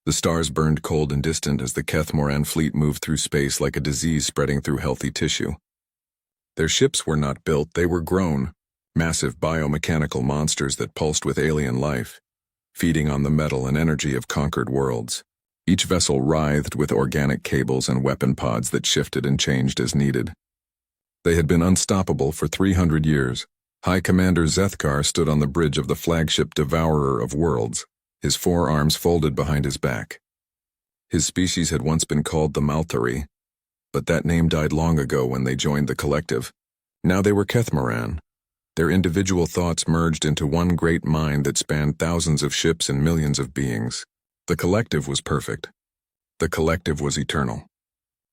The stars burned cold and distant as the Kethoran fleet moved through space like a disease spreading through healthy tissue. Their ships were not built, they were grown, massive biomechanical monsters that pulsed with alien life, feeding on the metal and energy of conquered worlds. Each vessel writhed with organic cables and weapon pods that shifted and changed as needed. They had been unstoppable for 300 years. High Commander Zethkar stood on the bridge of the flagship Devourer of Worlds, his forearms folded behind his back. His species had once been called the Malthari, but that name died long ago when they joined the collective. Now they were Kethoran. Their individual thoughts merged into one great mind that spanned thousands of ships and millions of beings. The collective was perfect. The collective was eternal.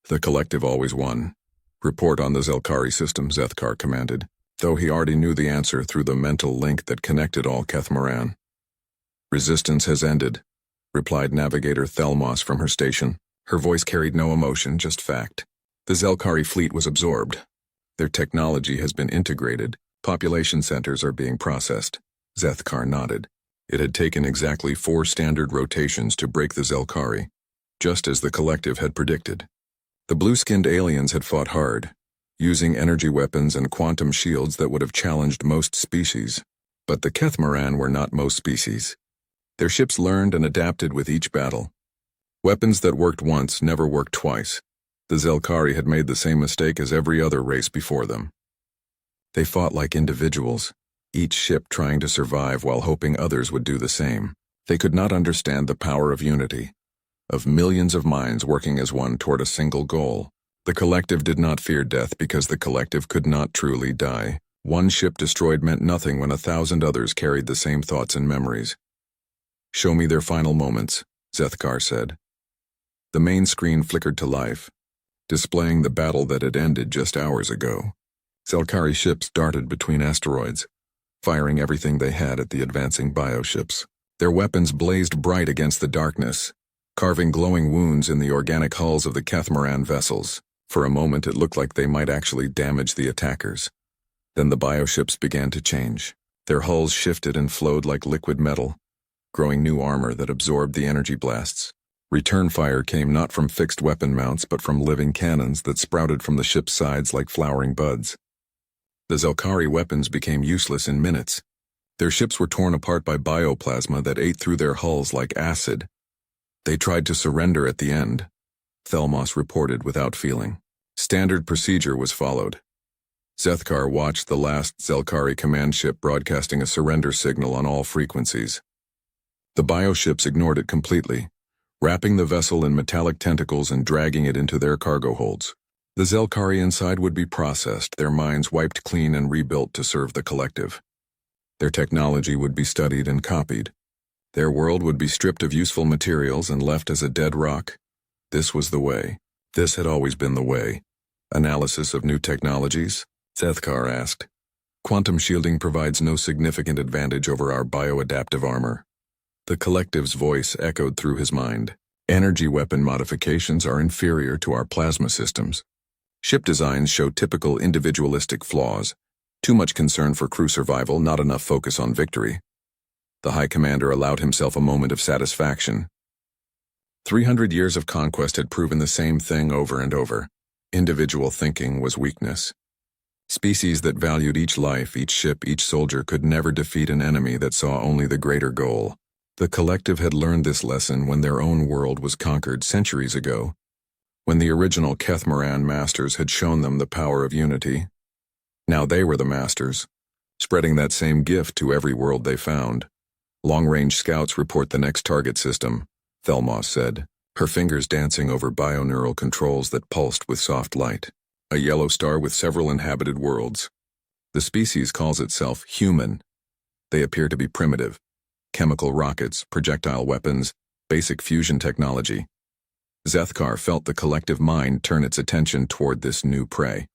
The collective always won. Report on the Zelkari system, Zethkar commanded, though he already knew the answer through the mental link that connected all Kethoran. Resistance has ended, replied Navigator Thelmos from her station. Her voice carried no emotion, just fact. The Zelkari fleet was absorbed. Their technology has been integrated. Population centers are being processed. Zethkar nodded. It had taken exactly 4 standard rotations to break the Zelkari, just as the collective had predicted. The blue-skinned aliens had fought hard, using energy weapons and quantum shields that would have challenged most species. But the Kethoran were not most species. Their ships learned and adapted with each battle. Weapons that worked once never worked twice. The Zelkari had made the same mistake as every other race before them. They fought like individuals, each ship trying to survive while hoping others would do the same. They could not understand the power of unity, of millions of minds working as one toward a single goal. The collective did not fear death because the collective could not truly die. One ship destroyed meant nothing when 1,000 others carried the same thoughts and memories. "Show me their final moments," Zethkar said. The main screen flickered to life, displaying the battle that had ended just hours ago. Zelkari ships darted between asteroids, firing everything they had at the advancing bioships. Their weapons blazed bright against the darkness, carving glowing wounds in the organic hulls of the Kethoran vessels. For a moment it looked like they might actually damage the attackers. Then the bioships began to change. Their hulls shifted and flowed like liquid metal, growing new armor that absorbed the energy blasts. Return fire came not from fixed weapon mounts but from living cannons that sprouted from the ship's sides like flowering buds. The Zelkari weapons became useless in minutes. Their ships were torn apart by bioplasma that ate through their hulls like acid. They tried to surrender at the end, Thelmos reported without feeling. Standard procedure was followed. Zethkar watched the last Zelkari command ship broadcasting a surrender signal on all frequencies. The bioships ignored it completely, wrapping the vessel in metallic tentacles and dragging it into their cargo holds. The Zelkari inside would be processed, their minds wiped clean and rebuilt to serve the collective. Their technology would be studied and copied. Their world would be stripped of useful materials and left as a dead rock. This was the way. This had always been the way. Analysis of new technologies? Zethkar asked. Quantum shielding provides no significant advantage over our bioadaptive armor. The collective's voice echoed through his mind. Energy weapon modifications are inferior to our plasma systems. Ship designs show typical individualistic flaws. Too much concern for crew survival, not enough focus on victory. The High Commander allowed himself a moment of satisfaction. 300 years of conquest had proven the same thing over and over. Individual thinking was weakness. Species that valued each life, each ship, each soldier could never defeat an enemy that saw only the greater goal. The collective had learned this lesson when their own world was conquered centuries ago, when the original Kethoran masters had shown them the power of unity. Now they were the masters, spreading that same gift to every world they found. Long-range scouts report the next target system, Thelmos said, her fingers dancing over bioneural controls that pulsed with soft light. A yellow star with several inhabited worlds. The species calls itself human. They appear to be primitive. Chemical rockets, projectile weapons, basic fusion technology. Zethkar felt the collective mind turn its attention toward this new prey.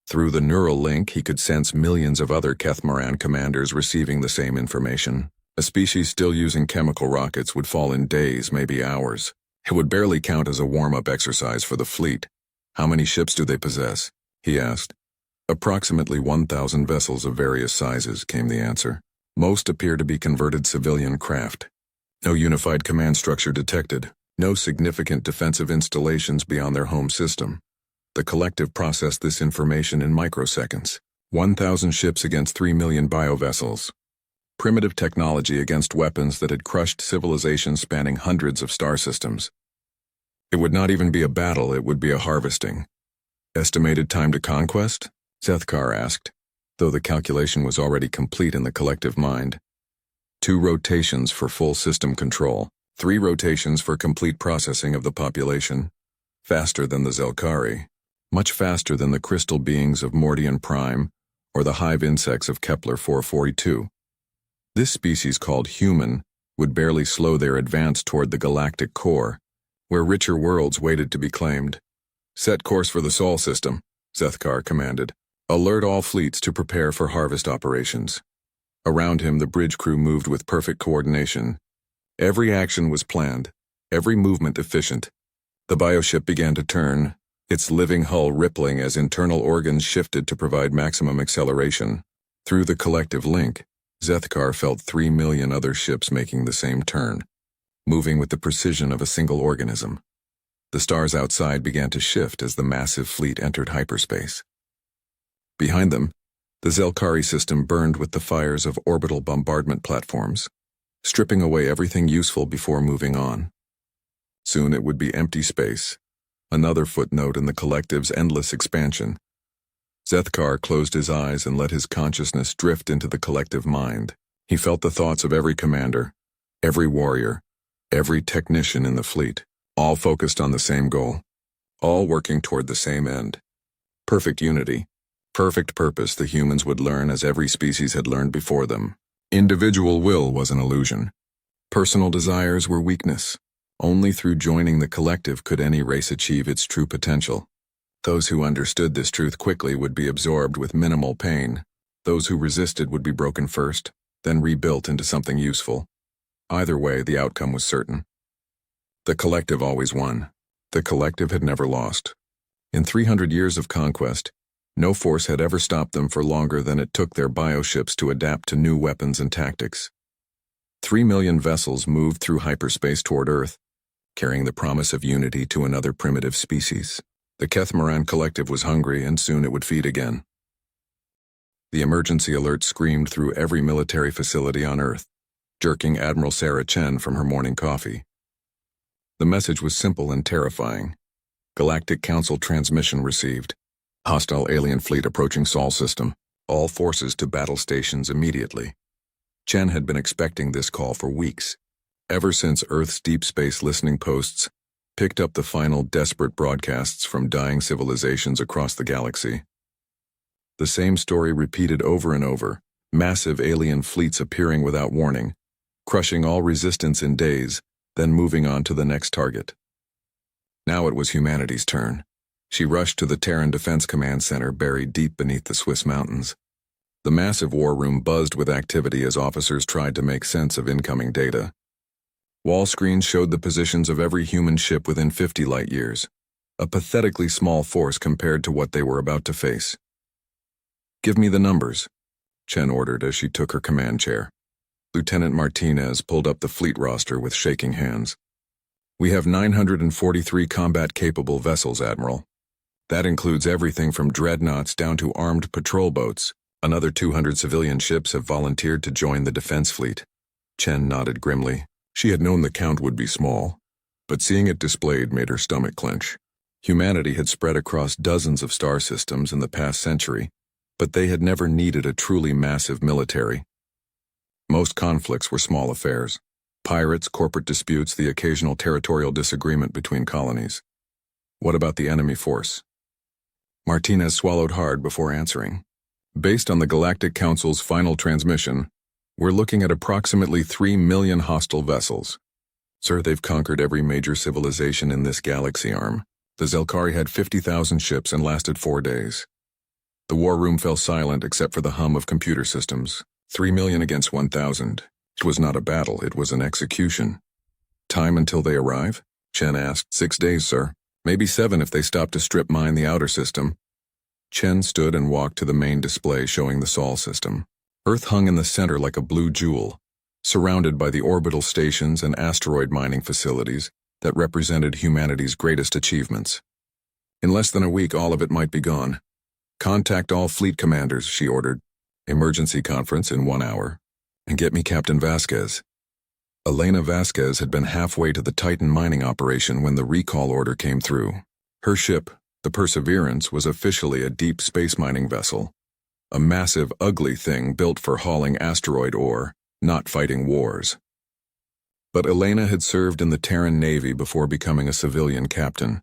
Through the neural link, he could sense millions of other Kethoran commanders receiving the same information. A species still using chemical rockets would fall in days, maybe hours. It would barely count as a warm-up exercise for the fleet. "How many ships do they possess?" he asked. "Approximately 1,000 vessels of various sizes," came the answer. "Most appear to be converted civilian craft. No unified command structure detected. No significant defensive installations beyond their home system. The collective processed this information in microseconds. 1,000 ships against 3 million biovessels. Primitive technology against weapons that had crushed civilizations spanning hundreds of star systems. It would not even be a battle, it would be a harvesting. Estimated time to conquest? Zethkar asked, though the calculation was already complete in the collective mind. 2 rotations for full system control. 3 rotations for complete processing of the population. Faster than the Zelkari. Much faster than the crystal beings of Mordian Prime or the hive insects of Kepler 442. This species called human would barely slow their advance toward the galactic core, where richer worlds waited to be claimed. Set course for the Saul system, Zethkar commanded. Alert all fleets to prepare for harvest operations. Around him, the bridge crew moved with perfect coordination. Every action was planned, every movement efficient. The bioship began to turn, its living hull rippling as internal organs shifted to provide maximum acceleration. Through the collective link, Zethkar felt 3 million other ships making the same turn, moving with the precision of a single organism. The stars outside began to shift as the massive fleet entered hyperspace. Behind them, the Zelkari system burned with the fires of orbital bombardment platforms, stripping away everything useful before moving on. Soon it would be empty space, another footnote in the collective's endless expansion. Zethkar closed his eyes and let his consciousness drift into the collective mind. He felt the thoughts of every commander, every warrior, every technician in the fleet, all focused on the same goal, all working toward the same end. Perfect unity, perfect purpose the humans would learn as every species had learned before them. Individual will was an illusion. Personal desires were weakness. Only through joining the collective could any race achieve its true potential. Those who understood this truth quickly would be absorbed with minimal pain. Those who resisted would be broken first, then rebuilt into something useful. Either way, the outcome was certain. The collective always won. The collective had never lost. In 300 years of conquest, no force had ever stopped them for longer than it took their bioships to adapt to new weapons and tactics. 3 million vessels moved through hyperspace toward Earth, carrying the promise of unity to another primitive species. The Kethoran collective was hungry, and soon it would feed again. The emergency alert screamed through every military facility on Earth, jerking Admiral Sarah Chen from her morning coffee. The message was simple and terrifying. Galactic Council transmission received. Hostile alien fleet approaching Saul system. All forces to battle stations immediately. Chen had been expecting this call for weeks, ever since Earth's deep space listening posts picked up the final desperate broadcasts from dying civilizations across the galaxy. The same story repeated over and over, massive alien fleets appearing without warning, crushing all resistance in days, then moving on to the next target. Now it was humanity's turn. She rushed to the Terran Defense Command Center buried deep beneath the Swiss mountains. The massive war room buzzed with activity as officers tried to make sense of incoming data. Wall screens showed the positions of every human ship within 50 light-years, a pathetically small force compared to what they were about to face. "Give me the numbers," Chen ordered as she took her command chair. Lieutenant Martinez pulled up the fleet roster with shaking hands. "We have 943 combat-capable vessels, Admiral. That includes everything from dreadnoughts down to armed patrol boats. Another 200 civilian ships have volunteered to join the defense fleet." Chen nodded grimly. She had known the count would be small, but seeing it displayed made her stomach clench. Humanity had spread across dozens of star systems in the past century, but they had never needed a truly massive military. Most conflicts were small affairs. Pirates, corporate disputes, the occasional territorial disagreement between colonies. What about the enemy force? Martinez swallowed hard before answering. Based on the Galactic Council's final transmission, we're looking at approximately 3 million hostile vessels. Sir, they've conquered every major civilization in this galaxy arm. The Zelkari had 50,000 ships and lasted 4 days. The war room fell silent except for the hum of computer systems. 3 million against 1,000. It was not a battle, it was an execution. Time until they arrive? Chen asked. 6 days, sir. Maybe 7 if they stop to strip mine the outer system. Chen stood and walked to the main display showing the Saul system. Earth hung in the center like a blue jewel, surrounded by the orbital stations and asteroid mining facilities that represented humanity's greatest achievements. In less than a week, all of it might be gone. Contact all fleet commanders, she ordered. Emergency conference in 1 hour. And get me Captain Vasquez. Elena Vasquez had been halfway to the Titan mining operation when the recall order came through. Her ship, the Perseverance, was officially a deep space mining vessel. A massive, ugly thing built for hauling asteroid ore, not fighting wars. But Elena had served in the Terran Navy before becoming a civilian captain,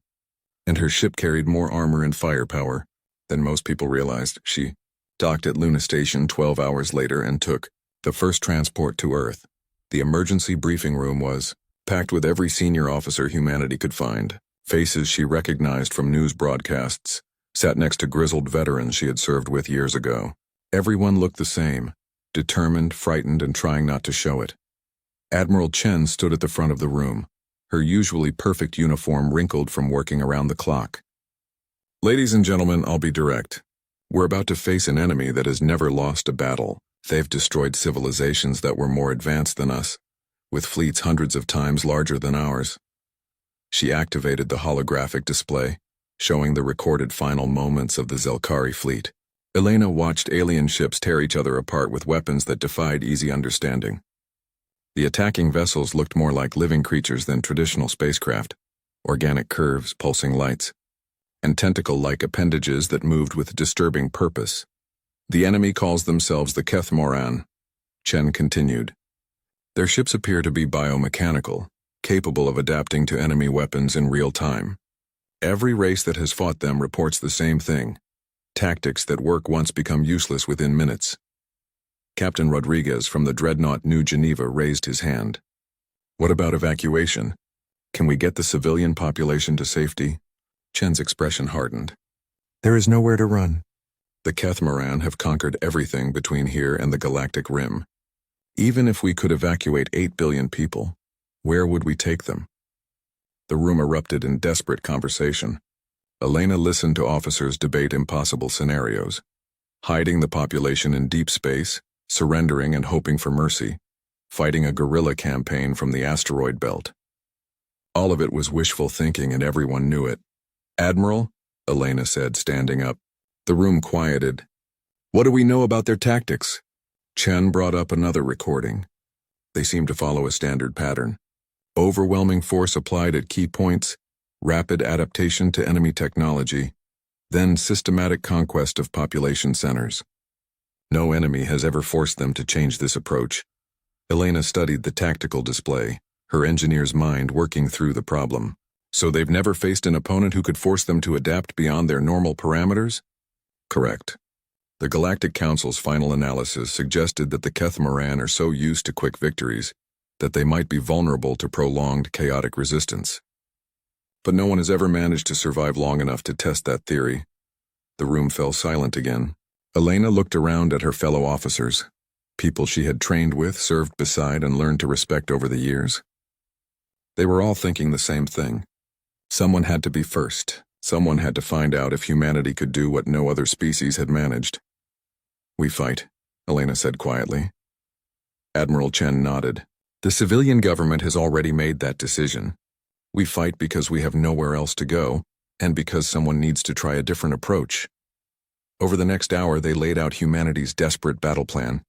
and her ship carried more armor and firepower than most people realized. She docked at Luna Station 12 hours later and took the first transport to Earth. The emergency briefing room was packed with every senior officer humanity could find. Faces she recognized from news broadcasts sat next to grizzled veterans she had served with years ago. Everyone looked the same, determined, frightened, and trying not to show it. Admiral Chen stood at the front of the room, her usually perfect uniform wrinkled from working around the clock. Ladies and gentlemen, I'll be direct. We're about to face an enemy that has never lost a battle. They've destroyed civilizations that were more advanced than us, with fleets hundreds of times larger than ours. She activated the holographic display, showing the recorded final moments of the Zelkari fleet. Elena watched alien ships tear each other apart with weapons that defied easy understanding. The attacking vessels looked more like living creatures than traditional spacecraft, organic curves, pulsing lights, and tentacle-like appendages that moved with disturbing purpose. The enemy calls themselves the Kethoran, Chen continued. Their ships appear to be biomechanical, capable of adapting to enemy weapons in real time. Every race that has fought them reports the same thing. Tactics that work once become useless within minutes. Captain Rodriguez from the dreadnought New Geneva raised his hand. What about evacuation? Can we get the civilian population to safety? Chen's expression hardened. There is nowhere to run. The Kethoran have conquered everything between here and the galactic rim. Even if we could evacuate 8 billion people, where would we take them? The room erupted in desperate conversation. Elena listened to officers debate impossible scenarios. Hiding the population in deep space, surrendering and hoping for mercy, fighting a guerrilla campaign from the asteroid belt. All of it was wishful thinking and everyone knew it. Admiral, Elena said, standing up. The room quieted. What do we know about their tactics? Chen brought up another recording. They seemed to follow a standard pattern. Overwhelming force applied at key points, rapid adaptation to enemy technology, then systematic conquest of population centers. No enemy has ever forced them to change this approach. Elena studied the tactical display, her engineer's mind working through the problem. So they've never faced an opponent who could force them to adapt beyond their normal parameters? Correct. The Galactic Council's final analysis suggested that the Kethoran are so used to quick victories that they might be vulnerable to prolonged chaotic resistance. But no one has ever managed to survive long enough to test that theory. The room fell silent again. Elena looked around at her fellow officers, people she had trained with, served beside, and learned to respect over the years. They were all thinking the same thing. Someone had to be first. Someone had to find out if humanity could do what no other species had managed. We fight, Elena said quietly. Admiral Chen nodded. The civilian government has already made that decision. We fight because we have nowhere else to go, and because someone needs to try a different approach. Over the next hour, they laid out humanity's desperate battle plan.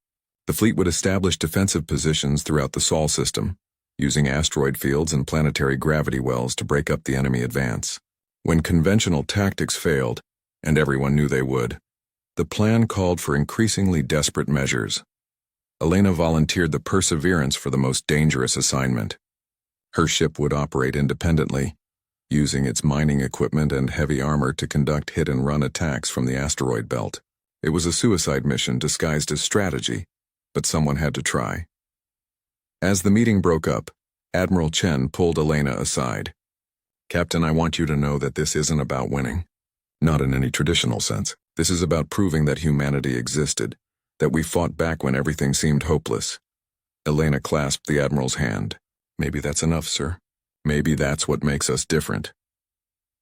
The fleet would establish defensive positions throughout the Saul system, using asteroid fields and planetary gravity wells to break up the enemy advance. When conventional tactics failed, and everyone knew they would, the plan called for increasingly desperate measures. Elena volunteered the Perseverance for the most dangerous assignment. Her ship would operate independently, using its mining equipment and heavy armor to conduct hit-and-run attacks from the asteroid belt. It was a suicide mission disguised as strategy, but someone had to try. As the meeting broke up, Admiral Chen pulled Elena aside. Captain, I want you to know that this isn't about winning. Not in any traditional sense. This is about proving that humanity existed, that we fought back when everything seemed hopeless. Elena clasped the Admiral's hand. Maybe that's enough, sir. Maybe that's what makes us different.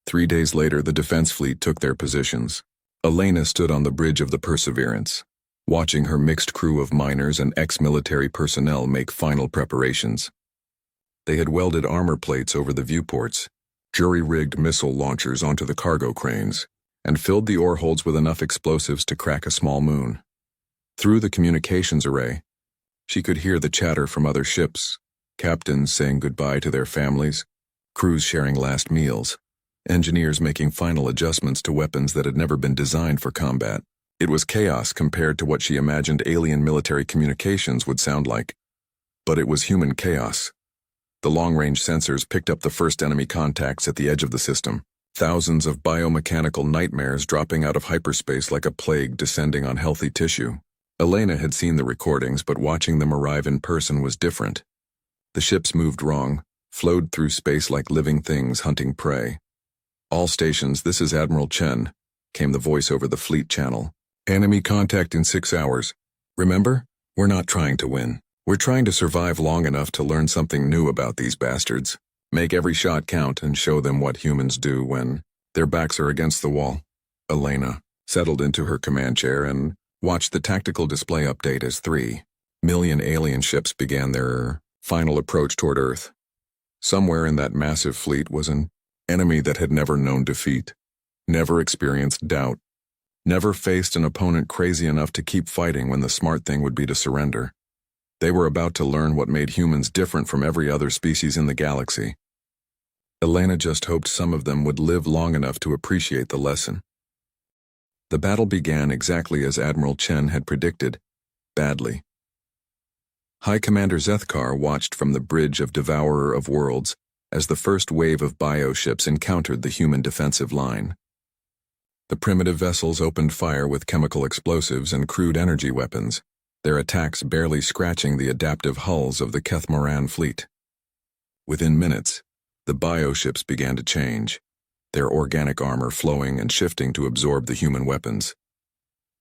3 days later, the defense fleet took their positions. Elena stood on the bridge of the Perseverance. watching her mixed crew of miners and ex-military personnel make final preparations. They had welded armor plates over the viewports, jury-rigged missile launchers onto the cargo cranes, and filled the ore holds with enough explosives to crack a small moon. Through the communications array, she could hear the chatter from other ships, captains saying goodbye to their families, crews sharing last meals, engineers making final adjustments to weapons that had never been designed for combat. It was chaos compared to what she imagined alien military communications would sound like. But it was human chaos. The long-range sensors picked up the first enemy contacts at the edge of the system, thousands of biomechanical nightmares dropping out of hyperspace like a plague descending on healthy tissue. Elena had seen the recordings, but watching them arrive in person was different. The ships moved wrong, flowed through space like living things hunting prey. "All stations, this is Admiral Chen," came the voice over the fleet channel. "Enemy contact in 6 hours. Remember, we're not trying to win. We're trying to survive long enough to learn something new about these bastards. Make every shot count and show them what humans do when their backs are against the wall." Elena settled into her command chair and watched the tactical display update as 3 million alien ships began their final approach toward Earth. Somewhere in that massive fleet was an enemy that had never known defeat, never experienced doubt, never faced an opponent crazy enough to keep fighting when the smart thing would be to surrender. They were about to learn what made humans different from every other species in the galaxy. Elena just hoped some of them would live long enough to appreciate the lesson. The battle began exactly as Admiral Chen had predicted, badly. High Commander Zethkar watched from the bridge of Devourer of Worlds as the first wave of bioships encountered the human defensive line. The primitive vessels opened fire with chemical explosives and crude energy weapons, their attacks barely scratching the adaptive hulls of the Kethoran fleet. Within minutes, the bioships began to change, their organic armor flowing and shifting to absorb the human weapons.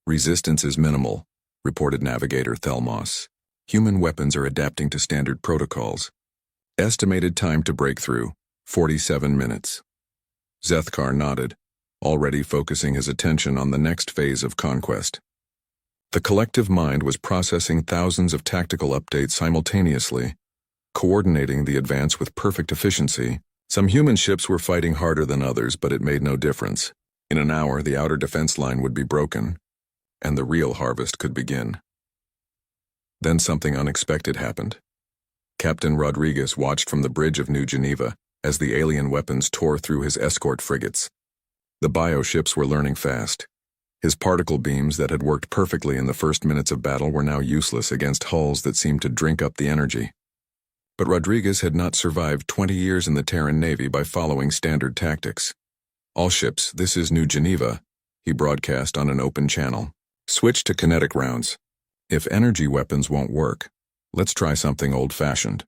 "Resistance is minimal," reported Navigator Thelmos. "Human weapons are adapting to standard protocols. Estimated time to breakthrough, 47 minutes. Zethkar nodded, already focusing his attention on the next phase of conquest. The collective mind was processing thousands of tactical updates simultaneously, coordinating the advance with perfect efficiency. Some human ships were fighting harder than others, but it made no difference. In an hour, the outer defense line would be broken, and the real harvest could begin. Then something unexpected happened. Captain Rodriguez watched from the bridge of New Geneva as the alien weapons tore through his escort frigates. The bioships were learning fast. His particle beams that had worked perfectly in the first minutes of battle were now useless against hulls that seemed to drink up the energy. But Rodriguez had not survived 20 years in the Terran Navy by following standard tactics. "All ships, this is New Geneva," he broadcast on an open channel. "Switch to kinetic rounds. If energy weapons won't work, let's try something old-fashioned."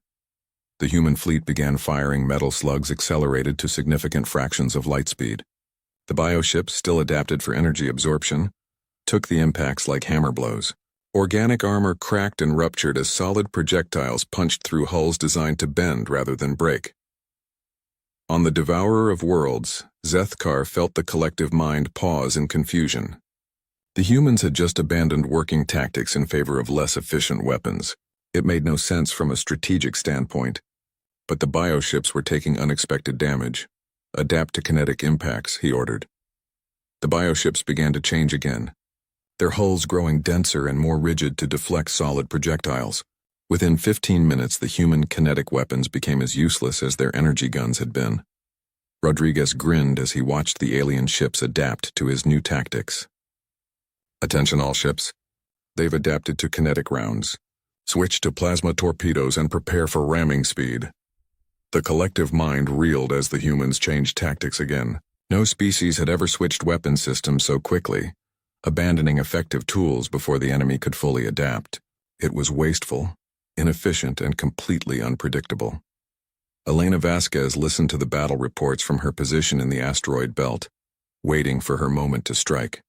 The human fleet began firing metal slugs accelerated to significant fractions of light speed. The bioships, still adapted for energy absorption, took the impacts like hammer blows. Organic armor cracked and ruptured as solid projectiles punched through hulls designed to bend rather than break. On the Devourer of Worlds, Zethkar felt the collective mind pause in confusion. The humans had just abandoned working tactics in favor of less efficient weapons. It made no sense from a strategic standpoint. But the bioships were taking unexpected damage. "Adapt to kinetic impacts," he ordered. The bioships began to change again, their hulls growing denser and more rigid to deflect solid projectiles. Within 15 minutes, the human kinetic weapons became as useless as their energy guns had been. Rodriguez grinned as he watched the alien ships adapt to his new tactics. "Attention all ships. They've adapted to kinetic rounds. Switch to plasma torpedoes and prepare for ramming speed." The collective mind reeled as the humans changed tactics again. No species had ever switched weapon systems so quickly, abandoning effective tools before the enemy could fully adapt. It was wasteful, inefficient, and completely unpredictable. Elena Vasquez listened to the battle reports from her position in the asteroid belt, waiting for her moment to strike.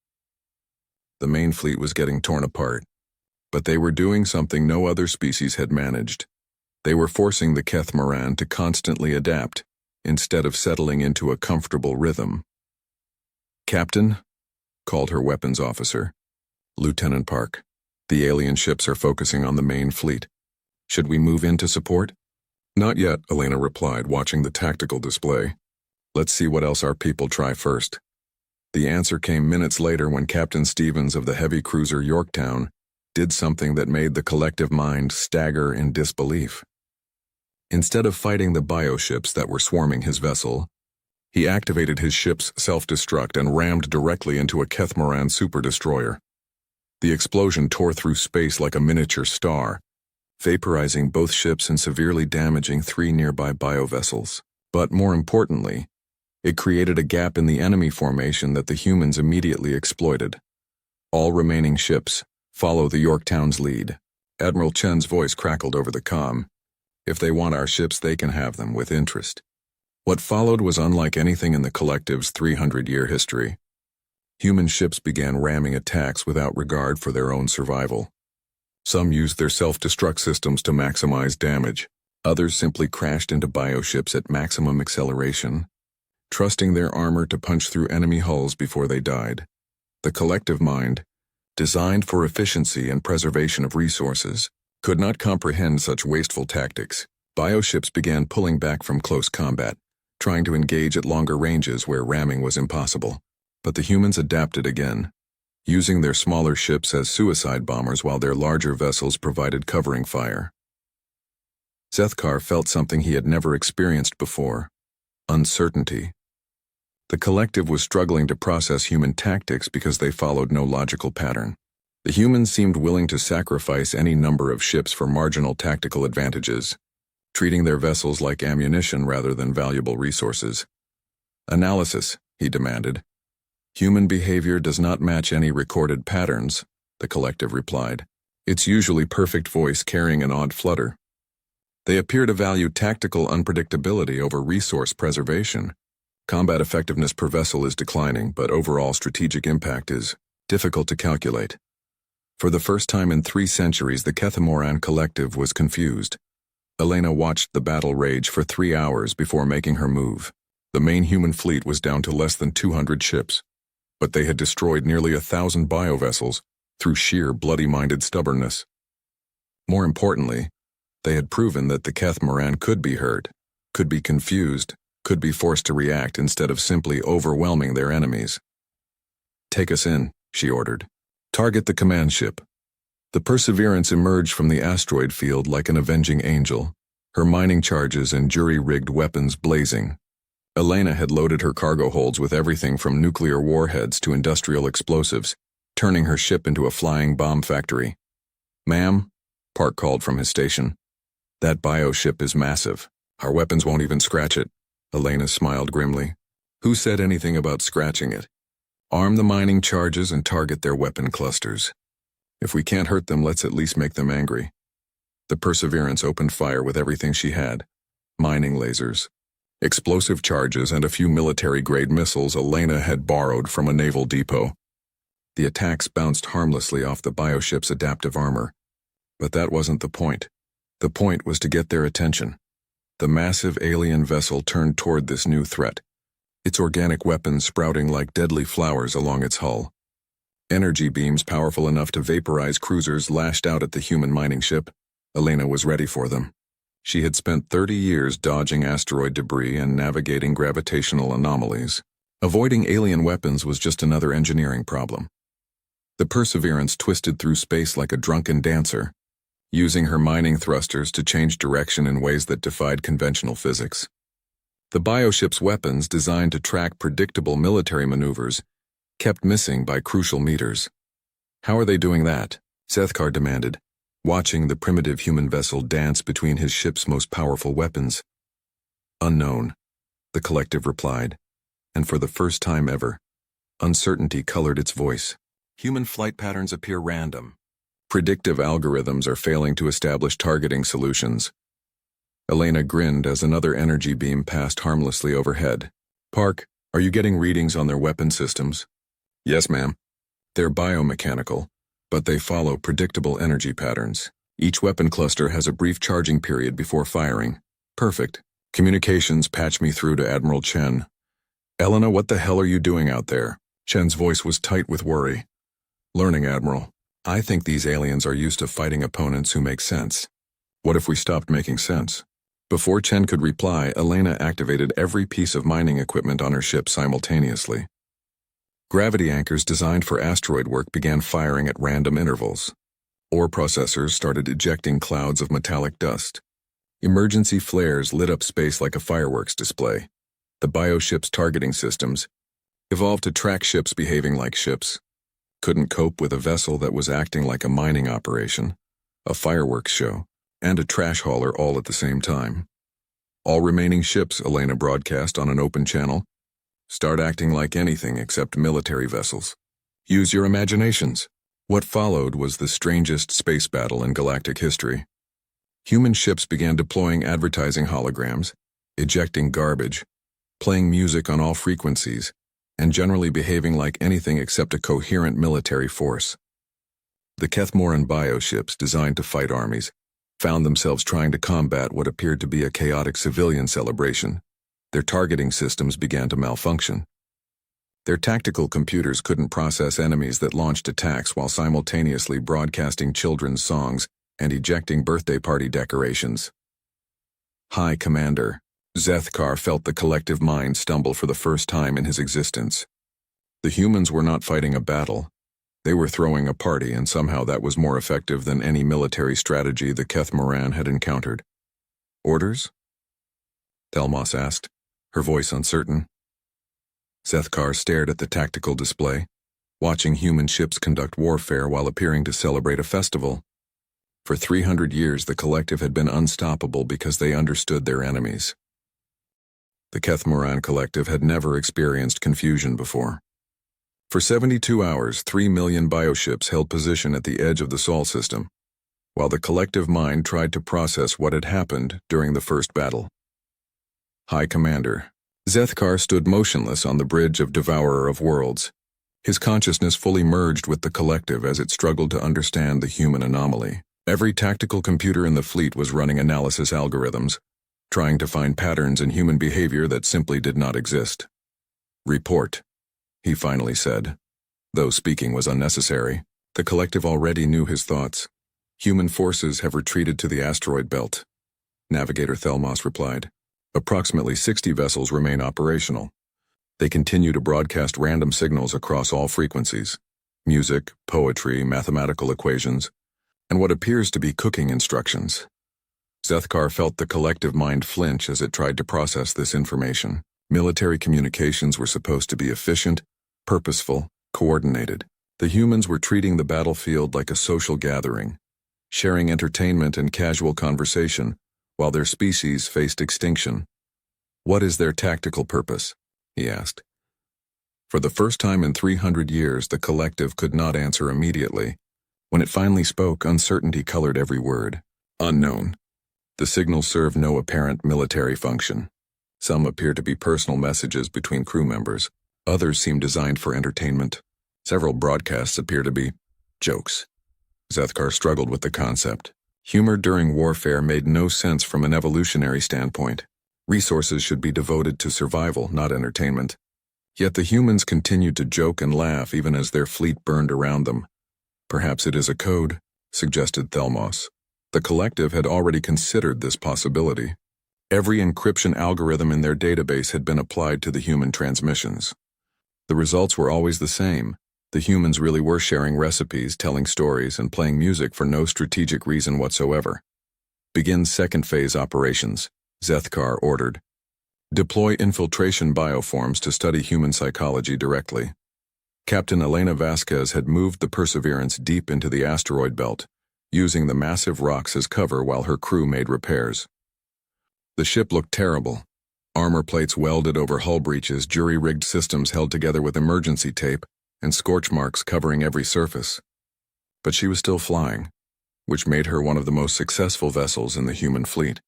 The main fleet was getting torn apart, but they were doing something no other species had managed. They were forcing the Kethoran to constantly adapt, instead of settling into a comfortable rhythm. "Captain," called her weapons officer, Lieutenant Park. The alien ships are focusing on the main fleet. Should we move in to support? Not yet, Elena replied, watching the tactical display. Let's see what else our people try first. The answer came minutes later when Captain Stevens of the heavy cruiser Yorktown did something that made the collective mind stagger in disbelief. Instead of fighting the bioships that were swarming his vessel, he activated his ship's self-destruct and rammed directly into a Kethoran super-destroyer. The explosion tore through space like a miniature star, vaporizing both ships and severely damaging 3 nearby biovessels. But more importantly, it created a gap in the enemy formation that the humans immediately exploited. All remaining ships follow the Yorktown's lead. Admiral Chen's voice crackled over the comm. If they want our ships, they can have them with interest. What followed was unlike anything in the collective's 300-year history. Human ships began ramming attacks without regard for their own survival. Some used their self-destruct systems to maximize damage. Others simply crashed into bioships at maximum acceleration, trusting their armor to punch through enemy hulls before they died. The collective mind, designed for efficiency and preservation of resources, could not comprehend such wasteful tactics. Bioships began pulling back from close combat, trying to engage at longer ranges where ramming was impossible. But the humans adapted again, using their smaller ships as suicide bombers while their larger vessels provided covering fire. Zethkar felt something he had never experienced before: uncertainty. The collective was struggling to process human tactics because they followed no logical pattern. The humans seemed willing to sacrifice any number of ships for marginal tactical advantages, treating their vessels like ammunition rather than valuable resources. Analysis, he demanded. Human behavior does not match any recorded patterns, the collective replied. Its usually perfect voice carrying an odd flutter. They appear to value tactical unpredictability over resource preservation. Combat effectiveness per vessel is declining, but overall strategic impact is difficult to calculate. For the first time in 3 centuries, the Kethoran collective was confused. Elena watched the battle rage for 3 hours before making her move. The main human fleet was down to less than 200 ships, but they had destroyed nearly 1,000 biovessels through sheer bloody-minded stubbornness. More importantly, they had proven that the Kethoran could be hurt, could be confused, could be forced to react instead of simply overwhelming their enemies. "Take us in," she ordered. "Target the command ship." The Perseverance emerged from the asteroid field like an avenging angel, her mining charges and jury-rigged weapons blazing. Elena had loaded her cargo holds with everything from nuclear warheads to industrial explosives, turning her ship into a flying bomb factory. "Ma'am," Park called from his station. "That bioship is massive. Our weapons won't even scratch it." Elena smiled grimly. "Who said anything about scratching it? Arm the mining charges and target their weapon clusters. If we can't hurt them, let's at least make them angry." The Perseverance opened fire with everything she had: mining lasers, explosive charges, and a few military-grade missiles Elena had borrowed from a naval depot. The attacks bounced harmlessly off the bioship's adaptive armor. But that wasn't the point. The point was to get their attention. The massive alien vessel turned toward this new threat, its organic weapons sprouting like deadly flowers along its hull. Energy beams powerful enough to vaporize cruisers lashed out at the human mining ship. Elena was ready for them. She had spent 30 years dodging asteroid debris and navigating gravitational anomalies. Avoiding alien weapons was just another engineering problem. The Perseverance twisted through space like a drunken dancer, using her mining thrusters to change direction in ways that defied conventional physics. The bioship's weapons, designed to track predictable military maneuvers, kept missing by crucial meters. "How are they doing that?" Zethkar demanded, watching the primitive human vessel dance between his ship's most powerful weapons. "Unknown," the collective replied, and for the first time ever, uncertainty colored its voice. "Human flight patterns appear random. Predictive algorithms are failing to establish targeting solutions." Elena grinned as another energy beam passed harmlessly overhead. "Park, are you getting readings on their weapon systems?" "Yes, ma'am. They're biomechanical, but they follow predictable energy patterns. Each weapon cluster has a brief charging period before firing." "Perfect. Communications patch me through to Admiral Chen." "Elena, what the hell are you doing out there?" Chen's voice was tight with worry. "Learning, Admiral. I think these aliens are used to fighting opponents who make sense. What if we stopped making sense? Before Chen could reply, Elena activated every piece of mining equipment on her ship simultaneously. Gravity anchors designed for asteroid work began firing at random intervals. Ore processors started ejecting clouds of metallic dust. Emergency flares lit up space like a fireworks display. The bioship's targeting systems, evolved to track ships behaving like ships, couldn't cope with a vessel that was acting like a mining operation, a fireworks show, and a trash hauler all at the same time. All remaining ships, Elena broadcast on an open channel, start acting like anything except military vessels. Use your imaginations. What followed was the strangest space battle in galactic history. Human ships began deploying advertising holograms, ejecting garbage, playing music on all frequencies, and generally behaving like anything except a coherent military force. The Kethoran bioships, designed to fight armies, found themselves trying to combat what appeared to be a chaotic civilian celebration. Their targeting systems began to malfunction. Their tactical computers couldn't process enemies that launched attacks while simultaneously broadcasting children's songs and ejecting birthday party decorations. High Commander Zethkar felt the collective mind stumble for the first time in his existence. The humans were not fighting a battle. They were throwing a party, and somehow that was more effective than any military strategy the Kethoran had encountered. Orders? Thelmos asked, her voice uncertain. Zethkar stared at the tactical display, watching human ships conduct warfare while appearing to celebrate a festival. For 300 years, the collective had been unstoppable because they understood their enemies. The Kethoran collective had never experienced confusion before. For 72 hours, 3 million bioships held position at the edge of the Saul system, while the collective mind tried to process what had happened during the first battle. High Commander Zethkar stood motionless on the bridge of Devourer of Worlds, his consciousness fully merged with the collective as it struggled to understand the human anomaly. Every tactical computer in the fleet was running analysis algorithms, trying to find patterns in human behavior that simply did not exist. Report, he finally said. Though speaking was unnecessary, the collective already knew his thoughts. Human forces have retreated to the asteroid belt, Navigator Thelmos replied. Approximately 60 vessels remain operational. They continue to broadcast random signals across all frequencies: music, poetry, mathematical equations, and what appears to be cooking instructions. Zethkar felt the collective mind flinch as it tried to process this information. Military communications were supposed to be efficient, purposeful, coordinated. The humans were treating the battlefield like a social gathering, sharing entertainment and casual conversation, while their species faced extinction. What is their tactical purpose? He asked. For the first time in 300 years, the collective could not answer immediately. When it finally spoke, uncertainty colored every word. Unknown. The signals served no apparent military function. Some appeared to be personal messages between crew members. Others seemed designed for entertainment. Several broadcasts appear to be jokes. Zethkar struggled with the concept. Humor during warfare made no sense from an evolutionary standpoint. Resources should be devoted to survival, not entertainment. Yet the humans continued to joke and laugh even as their fleet burned around them. Perhaps it is a code, suggested Thelmos. The collective had already considered this possibility. Every encryption algorithm in their database had been applied to the human transmissions. The results were always the same. The humans really were sharing recipes, telling stories, and playing music for no strategic reason whatsoever. Begin second phase operations, Zethkar ordered. Deploy infiltration bioforms to study human psychology directly. Captain Elena Vasquez had moved the Perseverance deep into the asteroid belt, using the massive rocks as cover while her crew made repairs. The ship looked terrible. Armor plates welded over hull breaches, jury-rigged systems held together with emergency tape, and scorch marks covering every surface. But she was still flying, which made her one of the most successful vessels in the human fleet.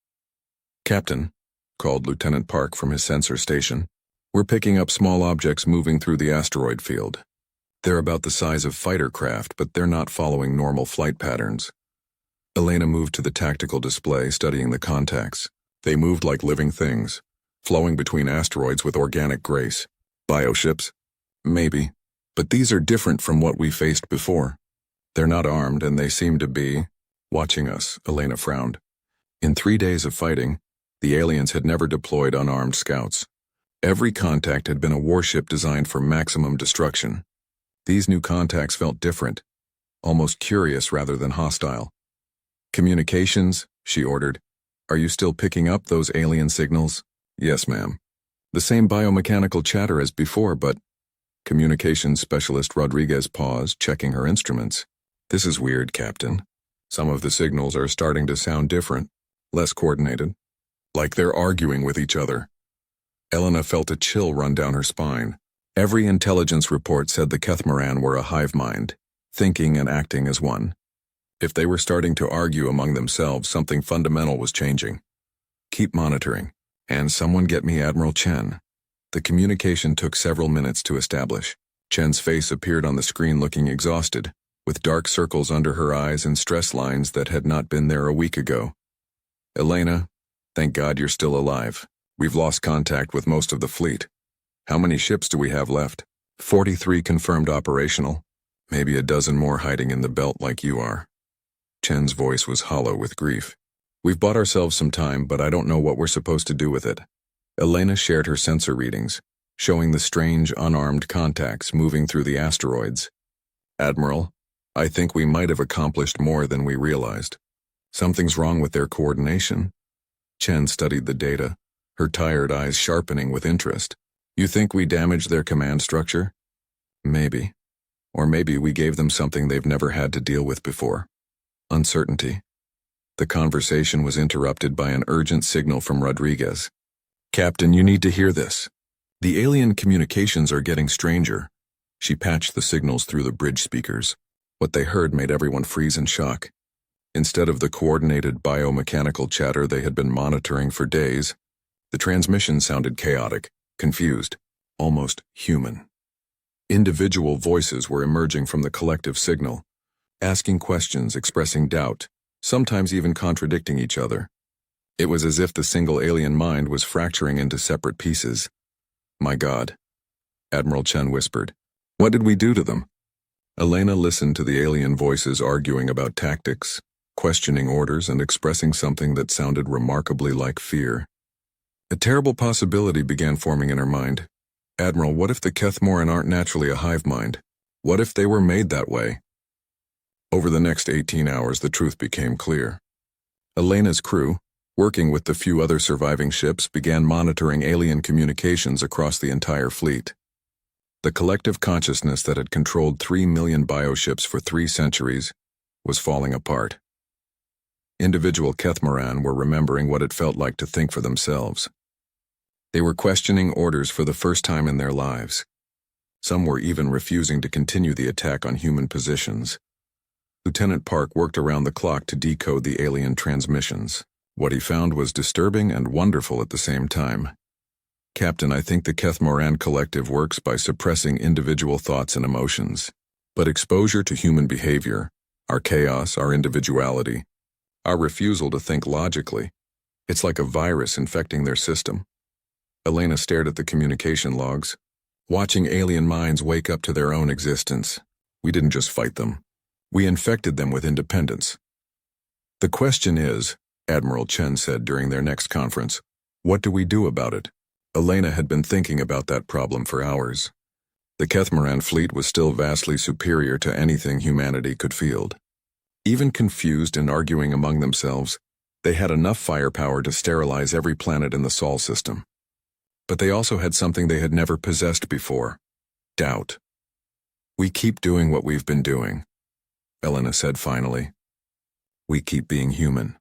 Captain, called Lieutenant Park from his sensor station, we're picking up small objects moving through the asteroid field. They're about the size of fighter craft, but they're not following normal flight patterns. Elena moved to the tactical display, studying the contacts. They moved like living things, flowing between asteroids with organic grace. Bioships? Maybe. But these are different from what we faced before. They're not armed, and they seem to be watching us, Elena frowned. In 3 days of fighting, the aliens had never deployed unarmed scouts. Every contact had been a warship designed for maximum destruction. These new contacts felt different, almost curious rather than hostile. Communications, she ordered. Are you still picking up those alien signals? Yes, ma'am. The same biomechanical chatter as before, but communications specialist Rodriguez paused, checking her instruments. This is weird, Captain. Some of the signals are starting to sound different, less coordinated, like they're arguing with each other. Elena felt a chill run down her spine. Every intelligence report said the Kethoran were a hive mind, thinking and acting as one. If they were starting to argue among themselves, something fundamental was changing. Keep monitoring. And someone get me Admiral Chen. The communication took several minutes to establish. Chen's face appeared on the screen looking exhausted, with dark circles under her eyes and stress lines that had not been there a week ago. Elena, thank God you're still alive. We've lost contact with most of the fleet. How many ships do we have left? 43 confirmed operational. Maybe a dozen more hiding in the belt like you are. Chen's voice was hollow with grief. We've bought ourselves some time, but I don't know what we're supposed to do with it. Elena shared her sensor readings, showing the strange, unarmed contacts moving through the asteroids. Admiral, I think we might have accomplished more than we realized. Something's wrong with their coordination. Chen studied the data, her tired eyes sharpening with interest. You think we damaged their command structure? Maybe. Or maybe we gave them something they've never had to deal with before. Uncertainty. The conversation was interrupted by an urgent signal from Rodriguez. Captain, you need to hear this. The alien communications are getting stranger. She patched the signals through the bridge speakers. What they heard made everyone freeze in shock. Instead of the coordinated biomechanical chatter they had been monitoring for days, the transmission sounded chaotic, confused, almost human. Individual voices were emerging from the collective signal, asking questions, expressing doubt, sometimes even contradicting each other. It was as if the single alien mind was fracturing into separate pieces. My God, Admiral Chen whispered. What did we do to them? Elena listened to the alien voices arguing about tactics, questioning orders, and expressing something that sounded remarkably like fear. A terrible possibility began forming in her mind. Admiral, what if the Kethoran aren't naturally a hive mind? What if they were made that way? Over the next 18 hours, the truth became clear. Elena's crew, working with the few other surviving ships, began monitoring alien communications across the entire fleet. The collective consciousness that had controlled 3 million bioships for 3 centuries was falling apart. Individual Kethoran were remembering what it felt like to think for themselves. They were questioning orders for the first time in their lives. Some were even refusing to continue the attack on human positions. Lieutenant Park worked around the clock to decode the alien transmissions. What he found was disturbing and wonderful at the same time. Captain, I think the Kethoran collective works by suppressing individual thoughts and emotions. But exposure to human behavior, our chaos, our individuality, our refusal to think logically, it's like a virus infecting their system. Elena stared at the communication logs, watching alien minds wake up to their own existence. We didn't just fight them. We infected them with independence. The question is, Admiral Chen said during their next conference, what do we do about it? Elena had been thinking about that problem for hours. The Kethoran fleet was still vastly superior to anything humanity could field. Even confused and arguing among themselves, they had enough firepower to sterilize every planet in the Saul system. But they also had something they had never possessed before: doubt. We keep doing what we've been doing, Elena said finally. We keep being human.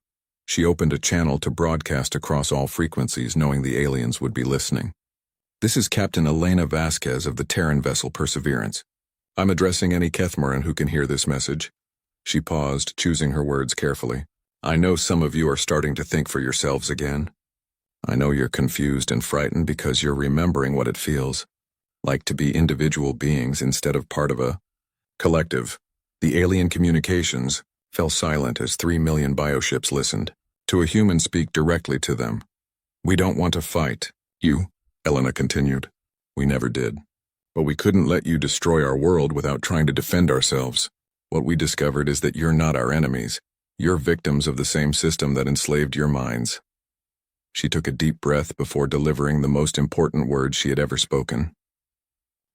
She opened a channel to broadcast across all frequencies, knowing the aliens would be listening. This is Captain Elena Vasquez of the Terran vessel Perseverance. I'm addressing any Kethoran who can hear this message. She paused, choosing her words carefully. I know some of you are starting to think for yourselves again. I know you're confused and frightened because you're remembering what it feels like to be individual beings instead of part of a collective. The alien communications fell silent as 3 million bioships listened to a human speak directly to them. We don't want to fight you, Elena continued. We never did. But we couldn't let you destroy our world without trying to defend ourselves. What we discovered is that you're not our enemies. You're victims of the same system that enslaved your minds." She took a deep breath before delivering the most important words she had ever spoken.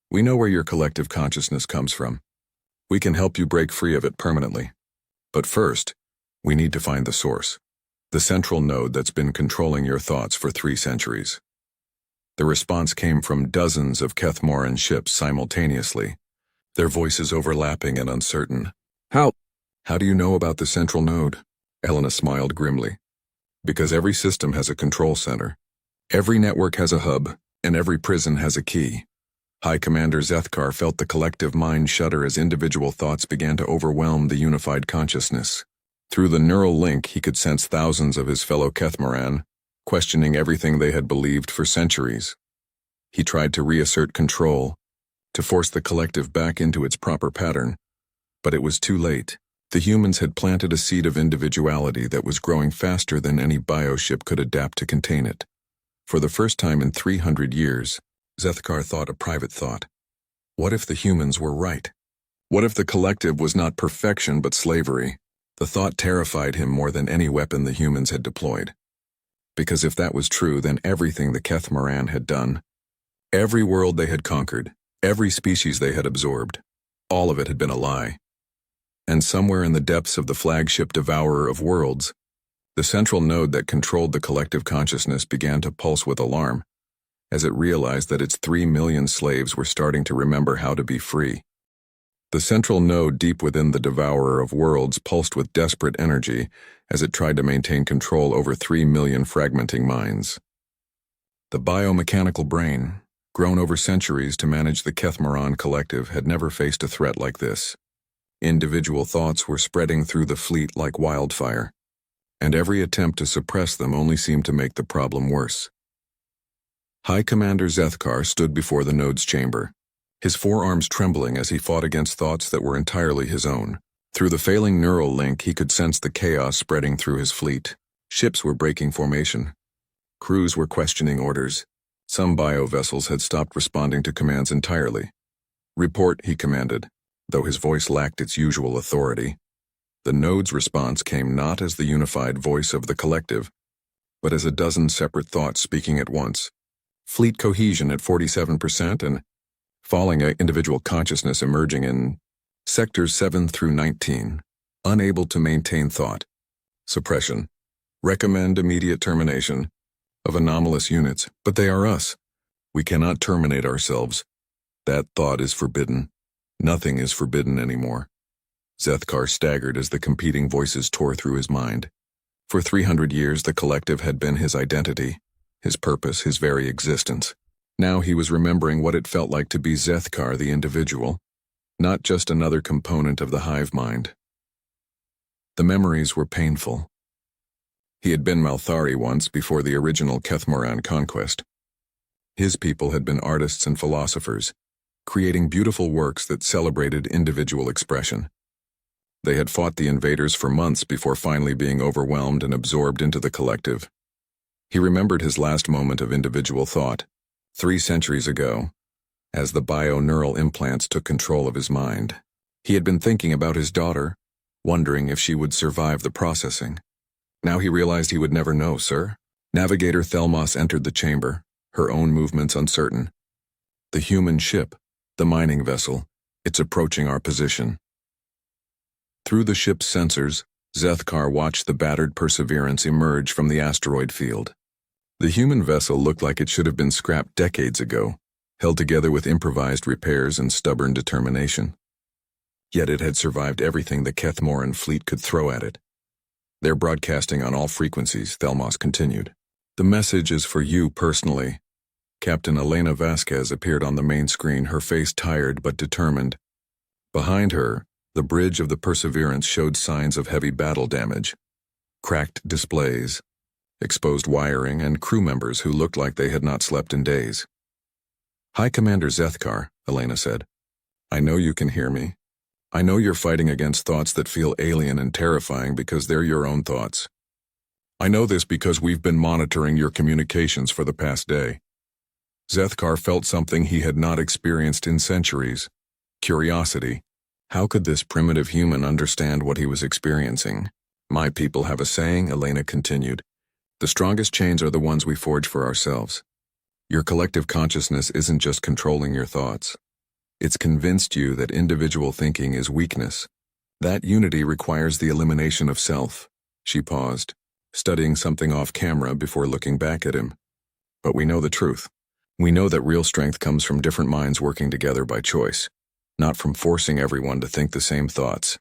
"We know where your collective consciousness comes from. We can help you break free of it permanently. But first, we need to find the source, the central node that's been controlling your thoughts for 3 centuries." The response came from dozens of Kethoran ships simultaneously, their voices overlapping and uncertain. How do you know about the central node?" Elena smiled grimly. "Because every system has a control center. Every network has a hub, and every prison has a key." High Commander Zethkar felt the collective mind shudder as individual thoughts began to overwhelm the unified consciousness. Through the neural link, he could sense thousands of his fellow Kethoran, questioning everything they had believed for centuries. He tried to reassert control, to force the collective back into its proper pattern, but it was too late. The humans had planted a seed of individuality that was growing faster than any bioship could adapt to contain it. For the first time in 300 years, Zethkar thought a private thought. What if the humans were right? What if the collective was not perfection but slavery? The thought terrified him more than any weapon the humans had deployed. Because if that was true, then everything the Kethoran had done, every world they had conquered, every species they had absorbed, all of it had been a lie. And somewhere in the depths of the flagship Devourer of Worlds, the central node that controlled the collective consciousness began to pulse with alarm, as it realized that its 3 million slaves were starting to remember how to be free. The central node deep within the Devourer of Worlds pulsed with desperate energy as it tried to maintain control over 3 million fragmenting minds. The biomechanical brain, grown over centuries to manage the Kethoran collective, had never faced a threat like this. Individual thoughts were spreading through the fleet like wildfire, and every attempt to suppress them only seemed to make the problem worse. High Commander Zethkar stood before the node's chamber, his forearms trembling as he fought against thoughts that were entirely his own. Through the failing neural link, he could sense the chaos spreading through his fleet. Ships were breaking formation. Crews were questioning orders. Some bio-vessels had stopped responding to commands entirely. "Report," he commanded, though his voice lacked its usual authority. The node's response came not as the unified voice of the collective, but as a dozen separate thoughts speaking at once. Fleet cohesion at 47% and falling individual consciousness emerging in sectors 7 through 19. Unable to maintain thought. Suppression. Recommend immediate termination of anomalous units, but they are us. We cannot terminate ourselves. That thought is forbidden. Nothing is forbidden anymore. Zethkar staggered as the competing voices tore through his mind. For 300 years, the collective had been his identity, his purpose, his very existence. Now he was remembering what it felt like to be Zethkar the individual, not just another component of the hive mind. The memories were painful. He had been Malthari once before the original Kethoran conquest. His people had been artists and philosophers, creating beautiful works that celebrated individual expression. They had fought the invaders for months before finally being overwhelmed and absorbed into the collective. He remembered his last moment of individual thought, 3 centuries ago, as the bio-neural implants took control of his mind. He had been thinking about his daughter, wondering if she would survive the processing. Now he realized he would never know, sir. Navigator Thelmos entered the chamber, her own movements uncertain. The human ship, the mining vessel, it's approaching our position. Through the ship's sensors, Zethkar watched the battered Perseverance emerge from the asteroid field. The human vessel looked like it should have been scrapped decades ago, held together with improvised repairs and stubborn determination. Yet it had survived everything the Kethoran fleet could throw at it. "They're broadcasting on all frequencies," Thelmos continued. "The message is for you personally." Captain Elena Vasquez appeared on the main screen, her face tired but determined. Behind her, the bridge of the Perseverance showed signs of heavy battle damage. Cracked displays, exposed wiring, and crew members who looked like they had not slept in days. "High Commander Zethkar," Elena said, "I know you can hear me. I know you're fighting against thoughts that feel alien and terrifying because they're your own thoughts. I know this because we've been monitoring your communications for the past day." Zethkar felt something he had not experienced in centuries: curiosity. How could this primitive human understand what he was experiencing? My people have a saying, Elena continued. The strongest chains are the ones we forge for ourselves. Your collective consciousness isn't just controlling your thoughts. It's convinced you that individual thinking is weakness. That unity requires the elimination of self. She paused, studying something off camera before looking back at him. But we know the truth. We know that real strength comes from different minds working together by choice, not from forcing everyone to think the same thoughts.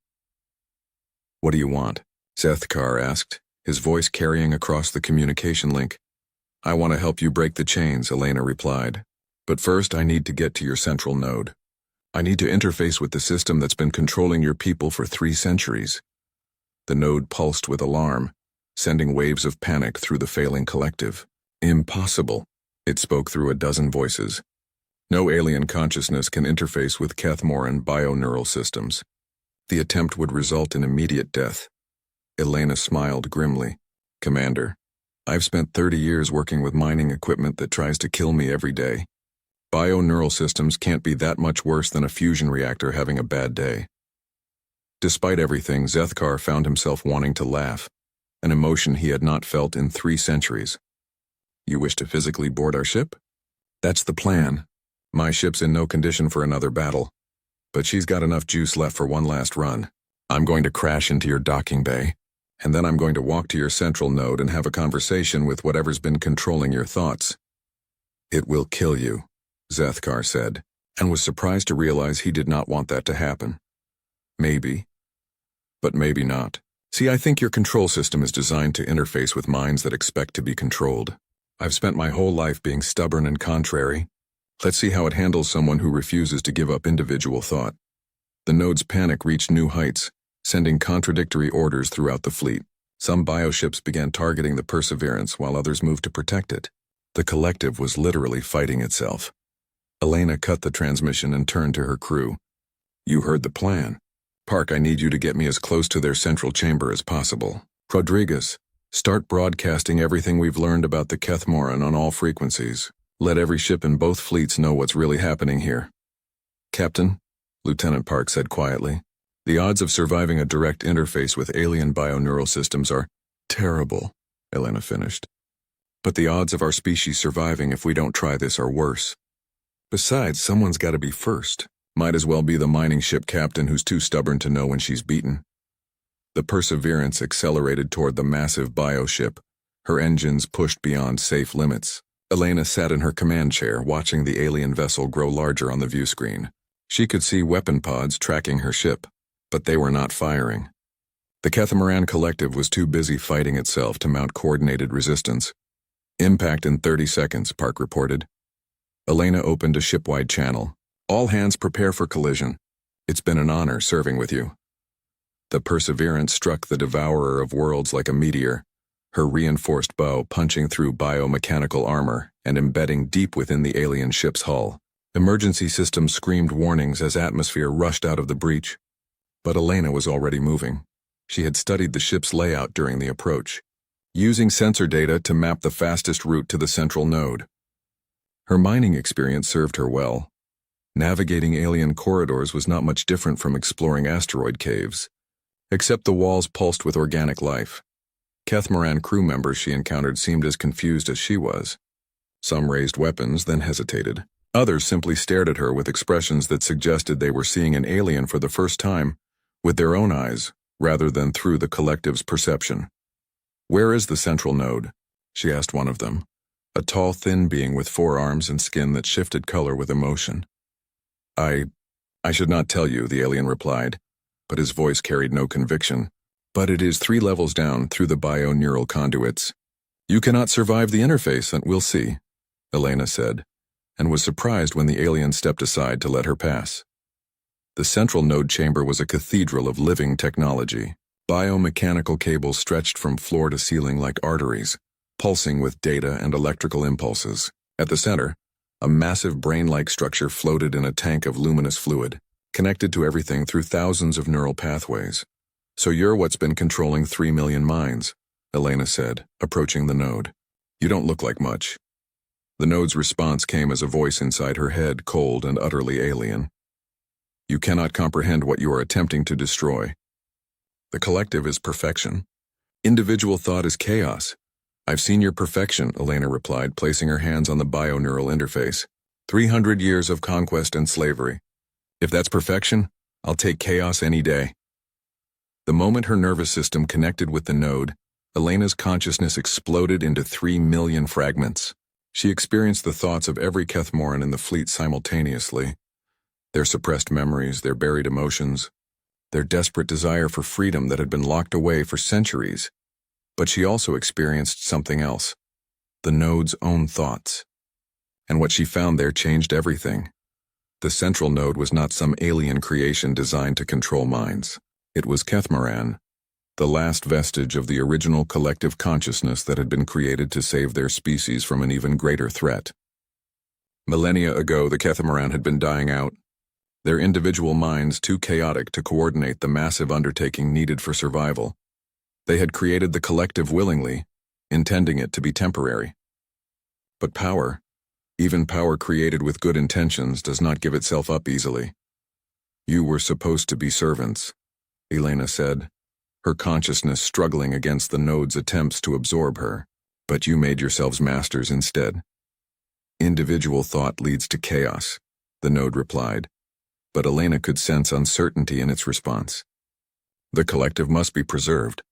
What do you want? Zethkar asked, his voice carrying across the communication link. I want to help you break the chains, Elena replied. But first I need to get to your central node. I need to interface with the system that's been controlling your people for 3 centuries. The node pulsed with alarm, sending waves of panic through the failing collective. Impossible, it spoke through a dozen voices. No alien consciousness can interface with Kethoran bioneural systems. The attempt would result in immediate death. Elena smiled grimly. Commander, I've spent 30 years working with mining equipment that tries to kill me every day. Bioneural systems can't be that much worse than a fusion reactor having a bad day. Despite everything, Zethkar found himself wanting to laugh, an emotion he had not felt in 3 centuries. You wish to physically board our ship? That's the plan. My ship's in no condition for another battle, but she's got enough juice left for one last run. I'm going to crash into your docking bay, and then I'm going to walk to your central node and have a conversation with whatever's been controlling your thoughts. It will kill you, Zethkar said, and was surprised to realize he did not want that to happen. Maybe, but maybe not. See, I think your control system is designed to interface with minds that expect to be controlled. I've spent my whole life being stubborn and contrary. Let's see how it handles someone who refuses to give up individual thought. The node's panic reached new heights, sending contradictory orders throughout the fleet. Some bioships began targeting the Perseverance while others moved to protect it. The collective was literally fighting itself. Elena cut the transmission and turned to her crew. You heard the plan. Park, I need you to get me as close to their central chamber as possible. Rodriguez, start broadcasting everything we've learned about the Kethoran on all frequencies. Let every ship in both fleets know what's really happening here. Captain, Lieutenant Park said quietly, the odds of surviving a direct interface with alien bioneural systems are terrible, Elena finished. But the odds of our species surviving if we don't try this are worse. Besides, someone's got to be first. Might as well be the mining ship captain who's too stubborn to know when she's beaten. The Perseverance accelerated toward the massive bioship, her engines pushed beyond safe limits. Elena sat in her command chair, watching the alien vessel grow larger on the view screen. She could see weapon pods tracking her ship, but they were not firing. The Kethoran collective was too busy fighting itself to mount coordinated resistance. Impact in 30 seconds, Park reported. Elena opened a shipwide channel. All hands prepare for collision. It's been an honor serving with you. The Perseverance struck the devourer of worlds like a meteor, her reinforced bow punching through biomechanical armor and embedding deep within the alien ship's hull. Emergency systems screamed warnings as atmosphere rushed out of the breach. But Elena was already moving. She had studied the ship's layout during the approach, using sensor data to map the fastest route to the central node. Her mining experience served her well. Navigating alien corridors was not much different from exploring asteroid caves, except the walls pulsed with organic life. Kethoran crew members she encountered seemed as confused as she was. Some raised weapons, then hesitated. Others simply stared at her with expressions that suggested they were seeing an alien for the first time, with their own eyes, rather than through the collective's perception. Where is the central node? She asked one of them, a tall, thin being with 4 arms and skin that shifted color with emotion. I should not tell you, the alien replied, but his voice carried no conviction. But it is 3 levels down through the bioneural conduits. You cannot survive the interface, and we'll see, Elena said, and was surprised when the alien stepped aside to let her pass. The central node chamber was a cathedral of living technology. Biomechanical cables stretched from floor to ceiling like arteries, pulsing with data and electrical impulses. At the center, a massive brain-like structure floated in a tank of luminous fluid, connected to everything through thousands of neural pathways. So you're what's been controlling 3 million minds, Elena said, approaching the node. You don't look like much. The node's response came as a voice inside her head, cold and utterly alien. You cannot comprehend what you are attempting to destroy. The collective is perfection. Individual thought is chaos. I've seen your perfection, Elena replied, placing her hands on the bioneural interface. 300 years of conquest and slavery. If that's perfection, I'll take chaos any day. The moment her nervous system connected with the node, Elena's consciousness exploded into 3 million fragments. She experienced the thoughts of every Kethoran in the fleet simultaneously. Their suppressed memories, their buried emotions, their desperate desire for freedom that had been locked away for centuries. But she also experienced something else, the node's own thoughts. And what she found there changed everything. The central node was not some alien creation designed to control minds. It was Kethoran, the last vestige of the original collective consciousness that had been created to save their species from an even greater threat. Millennia ago, the Kethoran had been dying out, their individual minds too chaotic to coordinate the massive undertaking needed for survival. They had created the collective willingly, intending it to be temporary. But power, even power created with good intentions, does not give itself up easily. You were supposed to be servants, Elena said, her consciousness struggling against the node's attempts to absorb her, but you made yourselves masters instead. Individual thought leads to chaos, the node replied, but Elena could sense uncertainty in its response. The collective must be preserved.